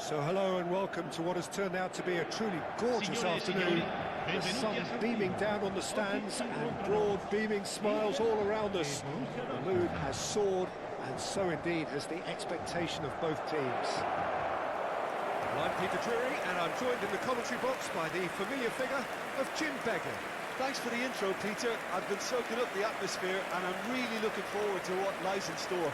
So hello and welcome to what has turned out to be a truly gorgeous afternoon. The sun beaming down on the stands and broad beaming smiles all around us. The mood has soared, and so indeed has the expectation of both teams. Well, I'm Peter Drury, and I'm joined in the commentary box by the familiar figure of Jim Begley. Thanks for the intro, Peter. I've been soaking up the atmosphere and I'm really looking forward to what lies in store.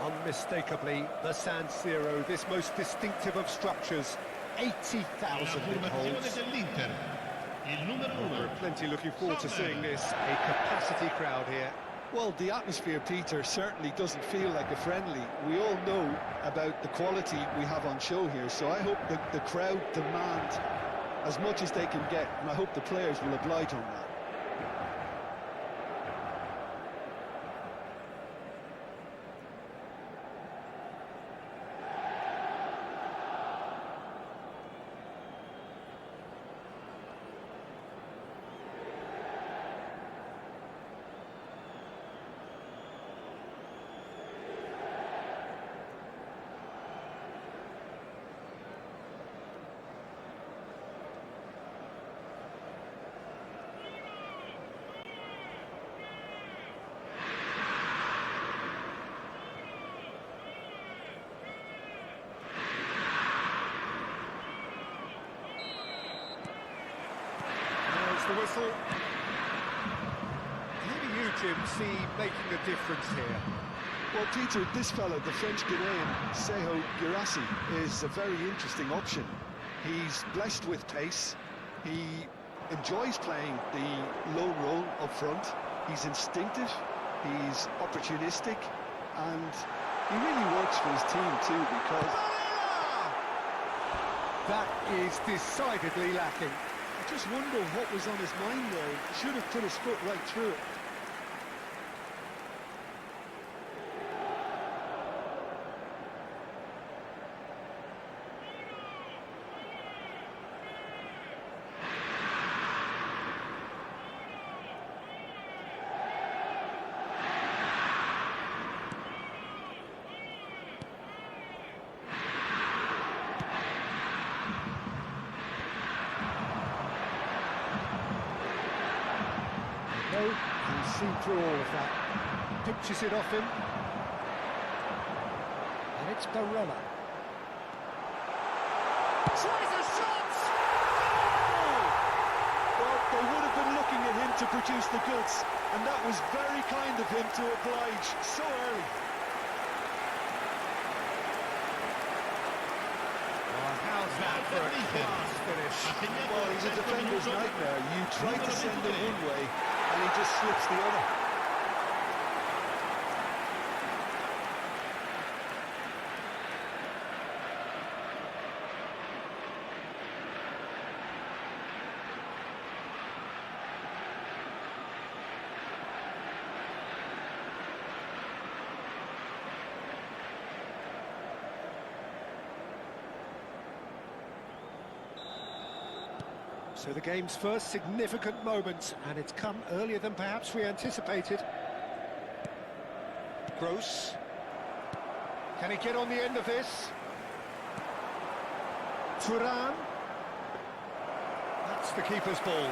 Unmistakably, the San Siro, this most distinctive of structures, 80,000 it holds. We're plenty looking forward to seeing this, a capacity crowd here. Well, the atmosphere, Peter, certainly doesn't feel like a friendly. We all know about the quality we have on show here, so I hope that the crowd demand as much as they can get, and I hope the players will oblige on that. The whistle. Who do you, Jim, see making the difference here? Well, Peter, this fella, the French Ghanaian, Seho Girassi, is a very interesting option. He's blessed with pace, he enjoys playing the low role up front, he's instinctive, he's opportunistic, and he really works for his team too, because... That is decidedly lacking. I just wonder what was on his mind there. He should have put his foot right through it. He's seen through all of that. Pinches it off him. And it's Barella. Tries a shot! Oh! Well, they would have been looking at him to produce the goods, and that was very kind of him to oblige so early. How's that for a class finish? Well, he's a defender's nightmare. You try to send him one way, and he just slips the other. So the game's first significant moment, and it's come earlier than perhaps we anticipated. Gross. Can he get on the end of this? Turan. That's the keeper's ball.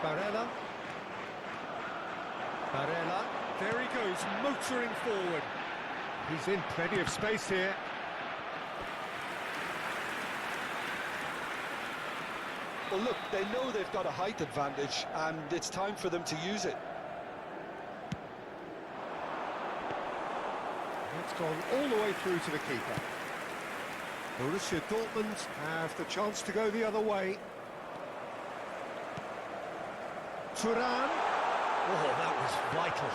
Barella. Barella. There he goes, motoring forward. He's in plenty of space here. Well, look, they know they've got a height advantage, and it's time for them to use it. It's gone all the way through to the keeper. Borussia Dortmund have the chance to go the other way. Turan. Oh, that was vital.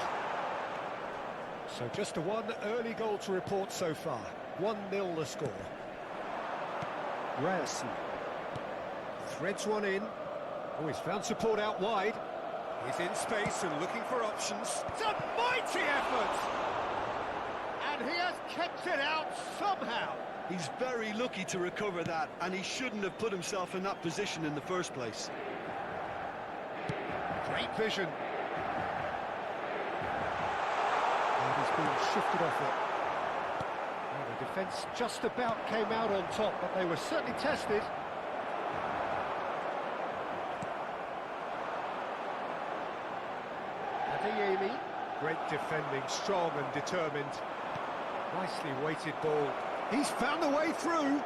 So just a one early goal to report so far. 1-0 the score. Ryerson threads one in. Oh, he's found support out wide. He's in space and looking for options. It's a mighty effort! And he has kept it out somehow. He's very lucky to recover that, and he shouldn't have put himself in that position in the first place. Great vision. And he's been shifted off it. Well, the defence just about came out on top, but they were certainly tested. Adeyemi. Great defending, strong and determined. Nicely weighted ball. He's found a way through.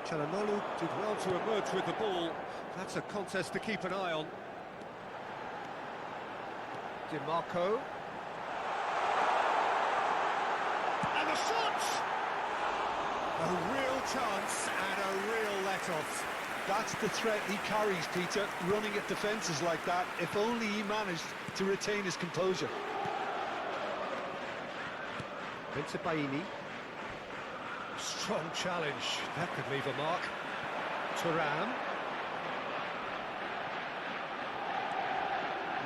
Çalhanoğlu did well to emerge with the ball. That's a contest to keep an eye on. Di Marco. And the shot! A real chance and a real let-off. That's the threat he carries, Peter, running at defences like that, if only he managed to retain his composure. Bensebaini. Strong challenge, that could leave a mark. Thuram.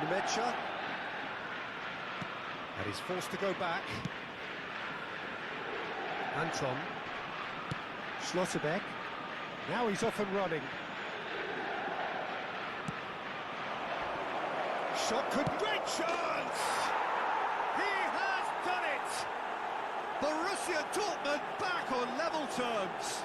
Neymar. And he's forced to go back. Anton. Schlotterbeck. Now he's off and running. Shot could... Great chance! He has done it! Borussia Dortmund back on level terms.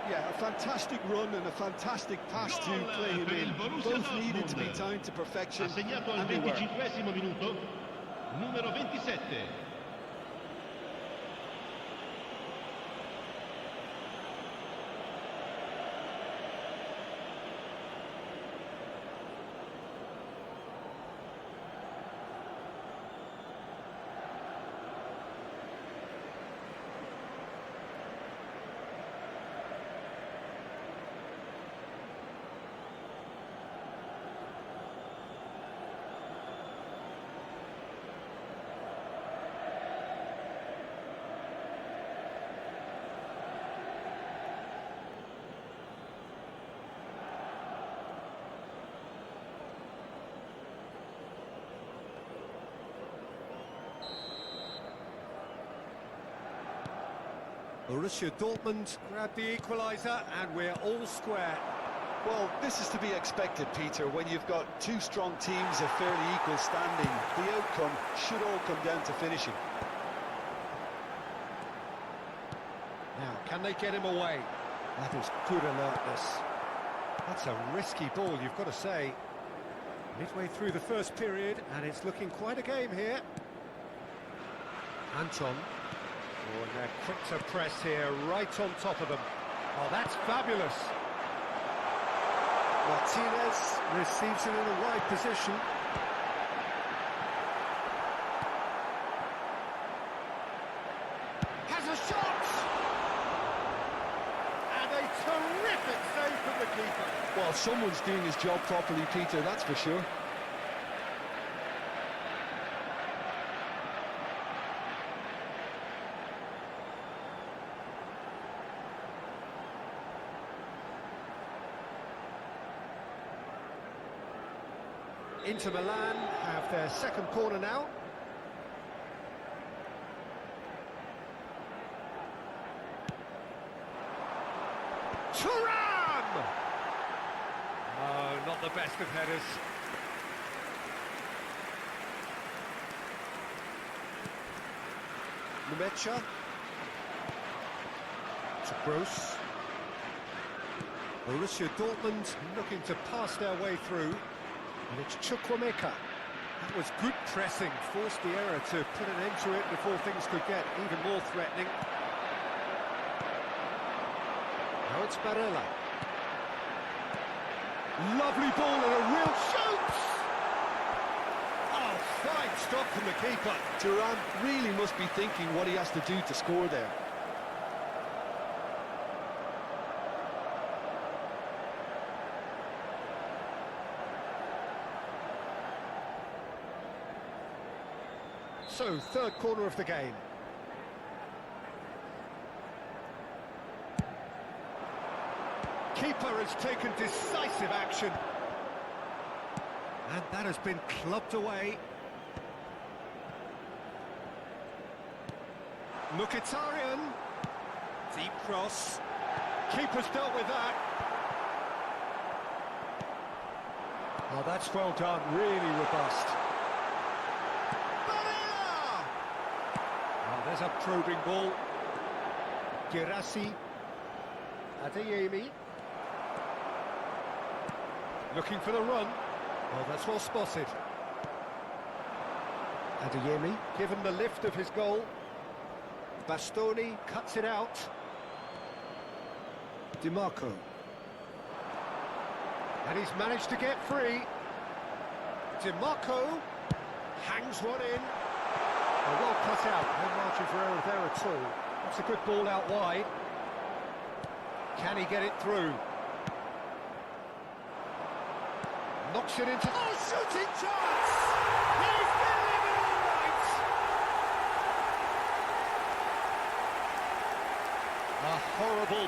Yeah, a fantastic run and a fantastic pass to play him in. Both needed to be timed to perfection, Assegnato al and they were. 25esimo minuto, numero 27. Borussia Dortmund grabbed the equaliser and we're all square. Well, this is to be expected, Peter. When you've got two strong teams of fairly equal standing, the outcome should all come down to finishing. Now, can they get him away? That is good alertness. That's a risky ball, you've got to say. Midway through the first period, and it's looking quite a game here. Anton. Oh, and they're quick to press here, right on top of them. Oh, that's fabulous. Martinez receives it in a wide position. Has a shot! And a terrific save from the keeper. Well, someone's doing his job properly, Peter, that's for sure. Inter Milan have their second corner now. Thuram! Oh, not the best of headers. Neymar. To Gross. Borussia Dortmund looking to pass their way through. And it's Chukwuemeka. That was good pressing, forced the error to put an end to it before things could get even more threatening. Now it's Barella. Lovely ball and a real shoot! Oh, fine stop from the keeper. Thuram really must be thinking what he has to do to score there. So, third corner of the game. Keeper has taken decisive action. And that has been clubbed away. Mkhitaryan. Deep cross. Keeper's dealt with that. Oh, that's well done, really robust. Oh, there's a probing ball. Girassi. Adeyemi. Looking for the run. Oh, that's well spotted. Adeyemi, given the lift of his goal. Bastoni cuts it out. DiMarco. And he's managed to get free. DiMarco hangs one in. Oh, well cut out, no margin for error there at all. That's a good ball out wide. Can he get it through? Knocks it into... Oh, shooting chance! He's getting it all right! A horrible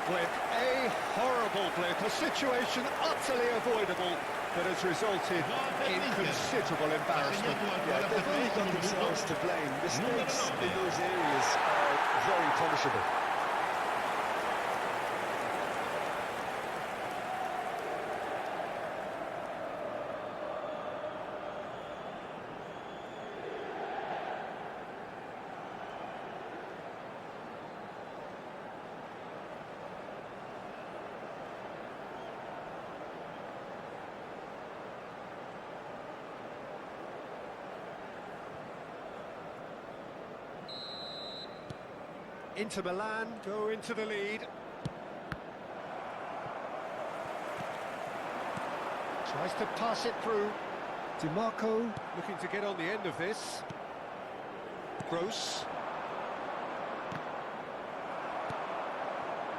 blip, a situation utterly avoidable that has resulted in considerable embarrassment. Yeah, they've only got themselves to blame. Mistakes in those areas are very punishable. Inter Milan go into the lead. Tries to pass it through. DiMarco looking to get on the end of this. Gross.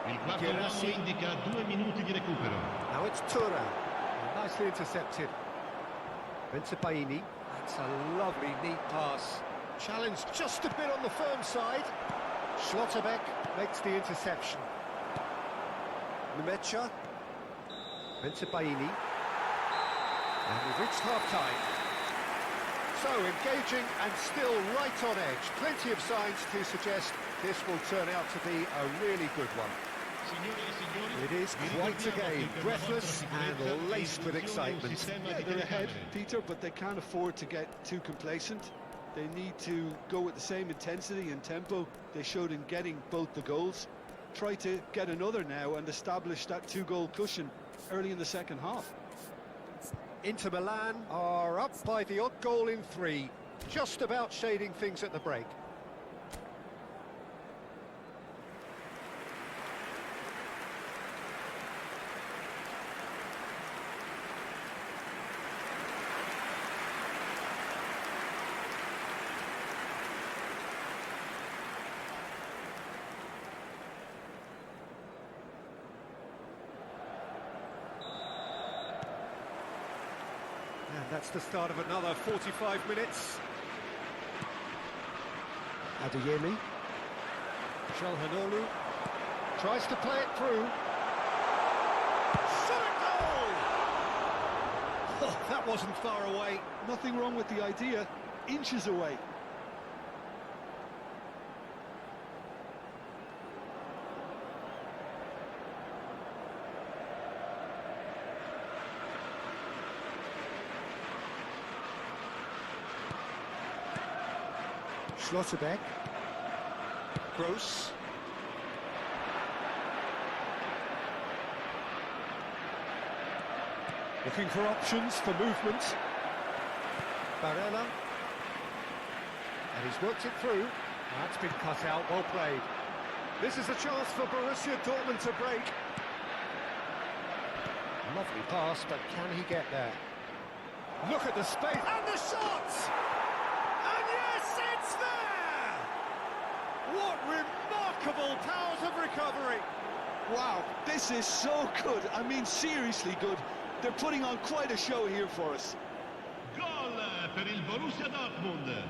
Il quarto uomo indica 2 minuti di recupero. Now it's Tura. Nicely intercepted. Benzebaini. That's a lovely, neat pass. Challenged just a bit on the firm side. Schlotterbeck makes the interception. Nemecha. Benzebaini. And we've reached half-time. So, engaging and still right on edge. Plenty of signs to suggest this will turn out to be a really good one. It is quite a game, breathless and laced with excitement. Yeah, they're ahead, Peter, but they can't afford to get too complacent. They need to go with the same intensity and tempo they showed in getting both the goals. Try to get another now and establish that 2-goal cushion early in the second half. Inter Milan are up by the odd goal in 3, just about shading things at the break. And that's the start of another 45 minutes. Adeyemi. Calhanoglu tries to play it through. Shot a goal! Oh, that wasn't far away. Nothing wrong with the idea, inches away. Schlotterbeck. Gross. Looking for options for movement. Barella. And he's worked it through. That's been cut out, well played. This is a chance for Borussia Dortmund to break. Lovely pass, but can he get there? Look at the space, and the shot! And yes, it's there! What remarkable powers of recovery! Wow, this is so good. I mean, seriously good. They're putting on quite a show here for us. Gol per il Borussia Dortmund.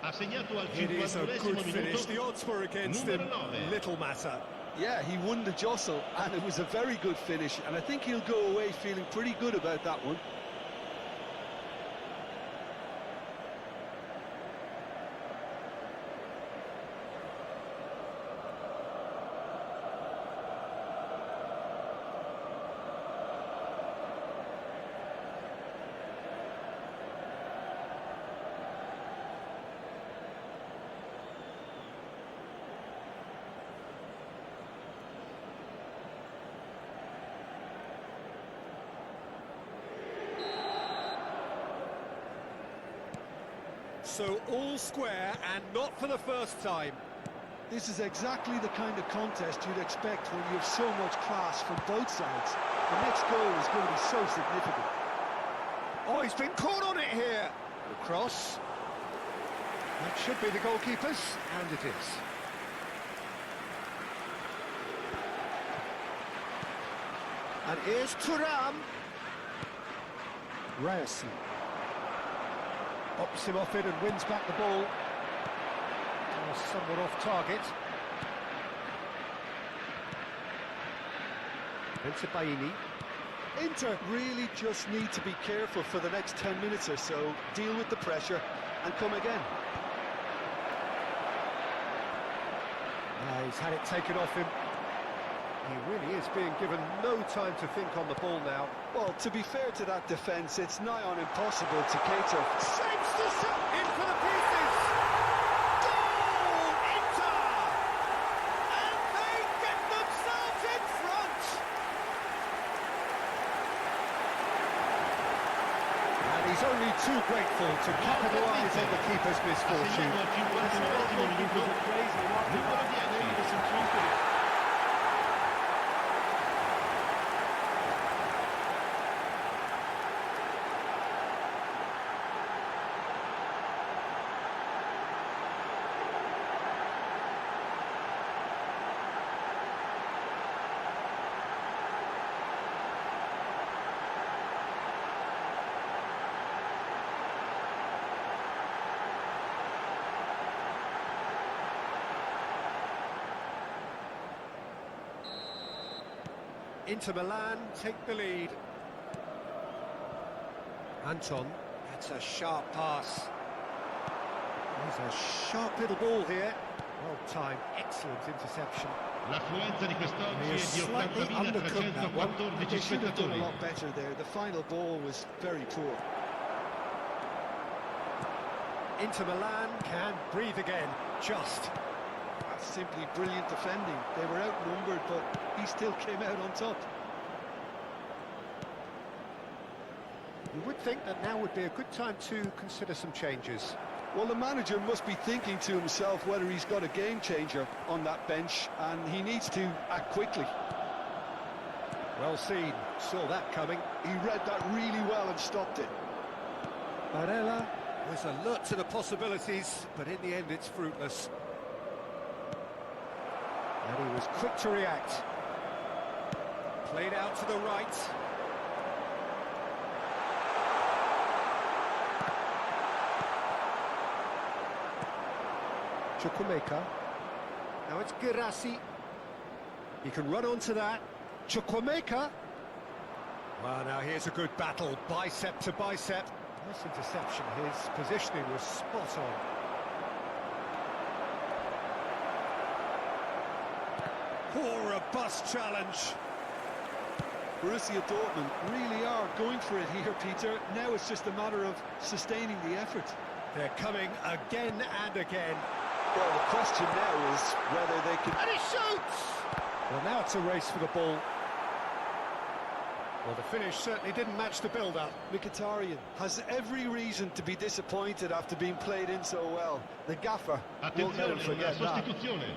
Ha segnato al It is a 51esimo good finish. minuto. The odds were against him. Numero 9. Little matter. Yeah, he won the jostle, and it was a very good finish, and I think he'll go away feeling pretty good about that one. So all square and not for the first time. This is exactly the kind of contest you'd expect when you have so much class from both sides. The next goal is going to be so significant. Oh, he's been caught on it here. The cross. That should be the goalkeeper's, and it is. And here's Thuram. Reyes pops him off it and wins back the ball. Somewhat off target. Into Baini. Inter really just need to be careful for the next 10 minutes or so, deal with the pressure and come again. He's had it taken off him. He really is being given no time to think on the ball now. Well, to be fair to that defence, it's nigh on impossible to cater. Saves this in for the pieces! Goal, Inter! And they get themselves in front! And he's only too grateful to capitalise on the keeper's misfortune. Inter Milan take the lead. Anton, that's a sharp pass. There's a sharp little ball here. Well timed, excellent interception. L'affluenza di quest'oggi He è has di slightly undercooked that one. 80.314 They should have done a spettatori. lot better there. The final ball was very poor. Inter Milan can breathe again, just. That's simply brilliant defending. They were outnumbered, but he still came out on top. You would think that now would be a good time to consider some changes. Well, the manager must be thinking to himself whether he's got a game changer on that bench, and he needs to act quickly. Well seen, saw that coming. He read that really well and stopped it. Barella was alert to the possibilities, but in the end it's fruitless. And he was quick to react. Played out to the right. Chukwuemeka. Now it's Girassi. He can run onto that. Chukwuemeka. Well, now here's a good battle, bicep to bicep. Nice interception, his positioning was spot on. Poor, robust challenge. Borussia Dortmund really are going for it here, Peter. Now it's just a matter of sustaining the effort. They're coming again and again. Well, the question now is whether they can... And he shoots! Well, now it's a race for the ball. Well, the finish certainly didn't match the build-up. Mkhitaryan has every reason to be disappointed after being played in so well. The gaffer won't let him Attenzione, una forget that. sostituzione.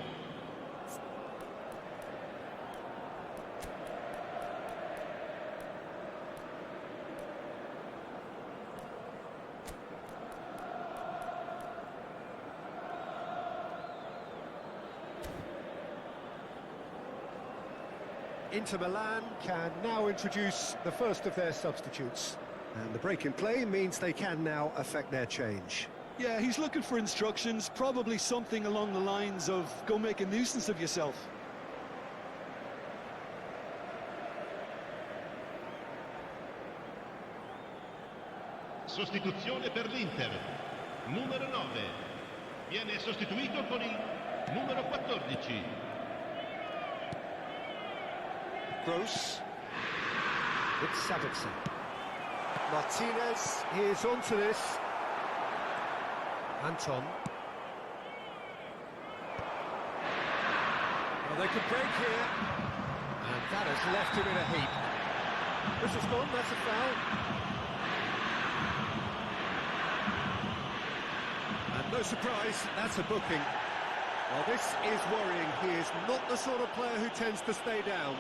Inter Milan can now introduce the first of their substitutes. And the break in play means they can now affect their change. Yeah, he's looking for instructions, probably something along the lines of go make a nuisance of yourself. Sostituzione per l'Inter. Numero 9. Viene sostituito con il numero 14. Gross. It's Sabitzer. Martinez is onto this. Anton. Well, they could break here. And that has left him in a heap. This is gone, that's a foul. no surprise, that's a booking. Well, this is worrying. He is not the sort of player who tends to stay down.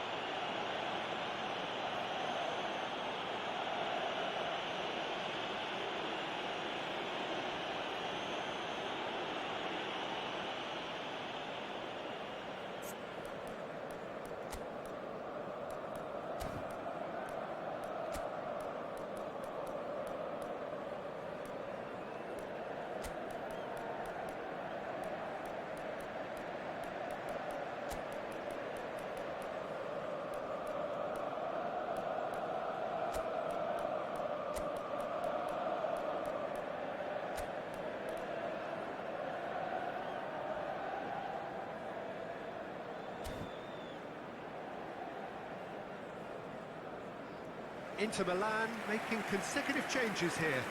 Inter Milan making consecutive changes here.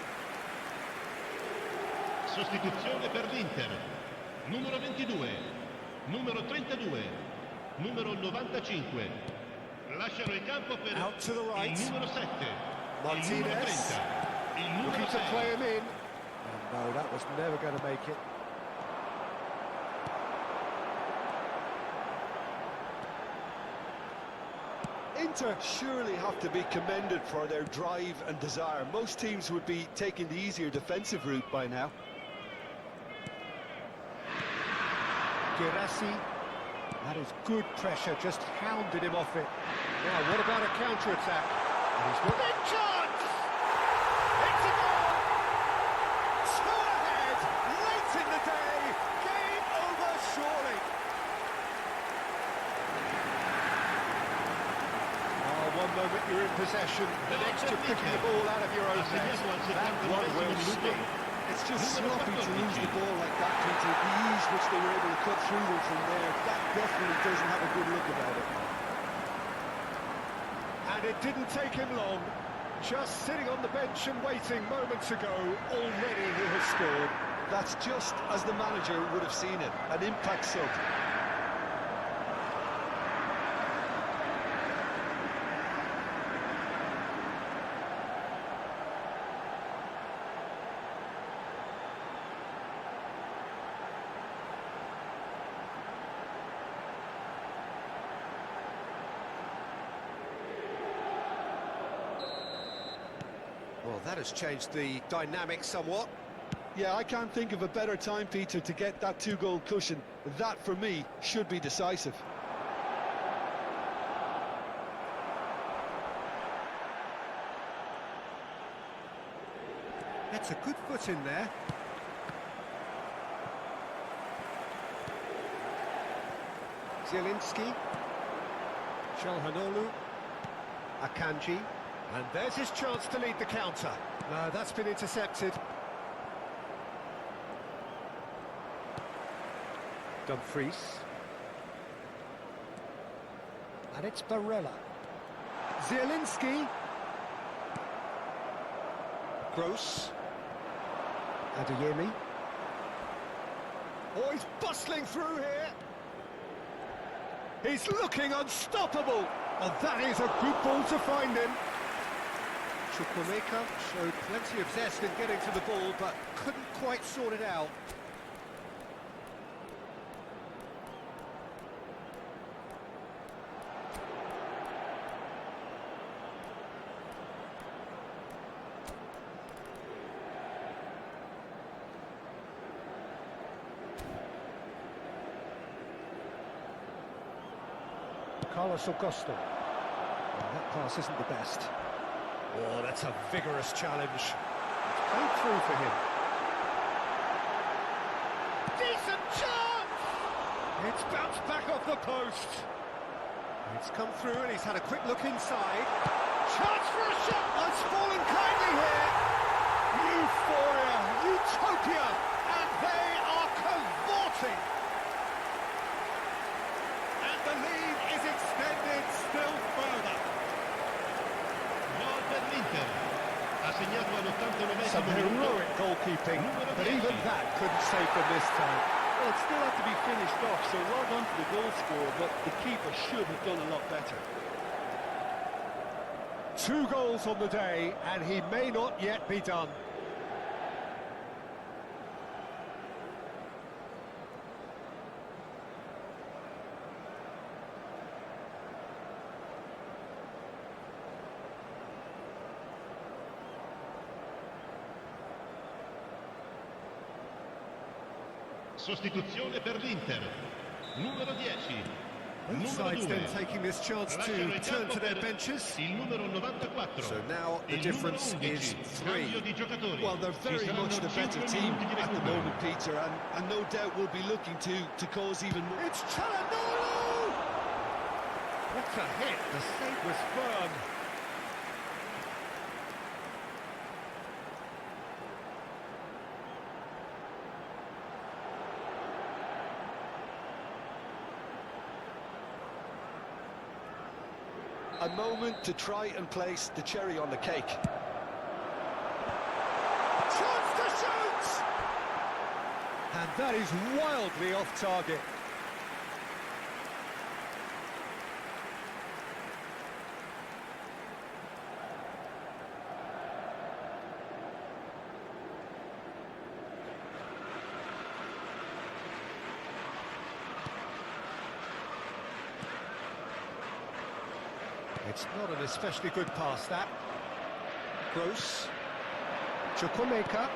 Sostituzione per l'Inter. Numero 22, numero 32, numero 95. Lasciano il campo per Out to the right. il numero 7, Martinez. il numero 30, il numero Looking to 6. play him in. Oh, no, that was never going to make it. Inter surely have to be commended for their drive and desire. Most teams would be taking the easier defensive route by now. Girassi, that is good pressure, just hounded him off it. Now, what about a counter-attack? And he's got a chance! It's a goal! Two ahead, late in the day, game over surely. Oh, one moment you're in possession, the next you're picking the ball out of your own net. That one will sting. It's just sloppy to lose the ball like that, Peter. The ease which they were able to cut through them from there, that definitely doesn't have a good look about it. And it didn't take him long. Just sitting on the bench and waiting moments ago, already he has scored. That's just as the manager would have seen it, an impact sub. Well, that has changed the dynamic somewhat. Yeah, I can't think of a better time, Peter, to get that two-goal cushion. That, for me, should be decisive. Gets a good foot in there. Zielinski. Çalhanoğlu. Akanji. And there's his chance to lead the counter. No, that's been intercepted. Dumfries. And it's Barella. Zielinski. Gross. Adeyemi. Oh, he's bustling through here. He's looking unstoppable. Oh, that is a good ball to find him. Chukwuemeka showed plenty of zest in getting to the ball, but couldn't quite sort it out. Carlos Augusto. Well, that pass isn't the best. Oh, that's a vigorous challenge. It's played through for him. Decent chance! It's bounced back off the post. It's come through and he's had a quick look inside. Chance for a shot! Oh, it's fallen kindly here. Euphoria, utopia, and they are cavorting. And the lead is extended still further. L'Inter ha segnato all'89esimo Some heroic goalkeeping, but even that couldn't save them this time. Well, it still had to be finished off, so well done for the goal scorer, but the keeper should have done a lot better. 2 goals on the day, and he may not yet be done. Sostituzione per l'Inter. Numero 10. Both Numero sides 2. then taking this chance Lasciano to il turn campo to their per benches. il numero 94. So now the Il difference numero 11. is 3. Cambio di giocatori. Well, they're Ci very saranno much the better 5 team minuti di at the recupero. moment, Peter, and no doubt will be looking to cause even more. It's Çalhanoğlu! What a hit! The save was firm. A moment to try and place the cherry on the cake. Chance to shoot! And that is wildly off target. It's not an especially good pass, that. Gross. Chukwuemeka.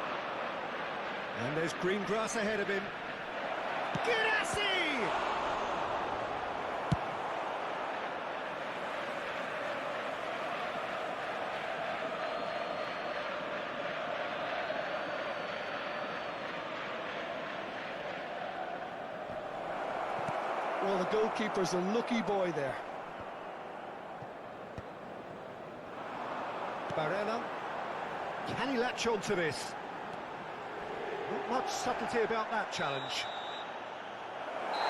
And there's green grass ahead of him. Girassi! Well, the goalkeeper's a lucky boy there. Barella. Can he latch on to this? Not much subtlety about that challenge.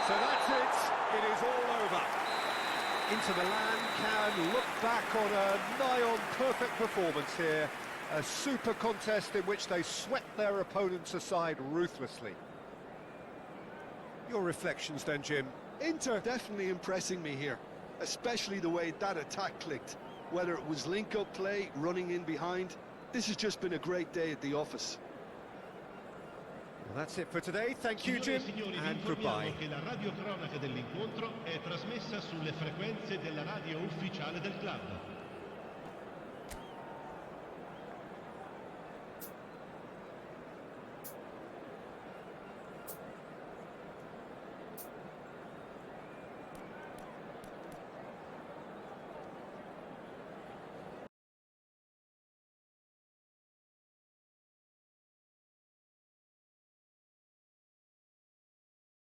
So that's it. It is all over. Inter Milan can look back on a nigh-on perfect performance here. A super contest in which they swept their opponents aside ruthlessly. Your reflections then, Jim? Inter definitely impressing me here, especially the way that attack clicked. Whether it was link-up play, running in behind, this has just been a great day at the office. Well, that's it for today. Thank you, Signore e Jim, signori, vi and goodbye. informiamo che la radiocronaca dell'incontro è trasmessa sulle frequenze della radio ufficiale del club.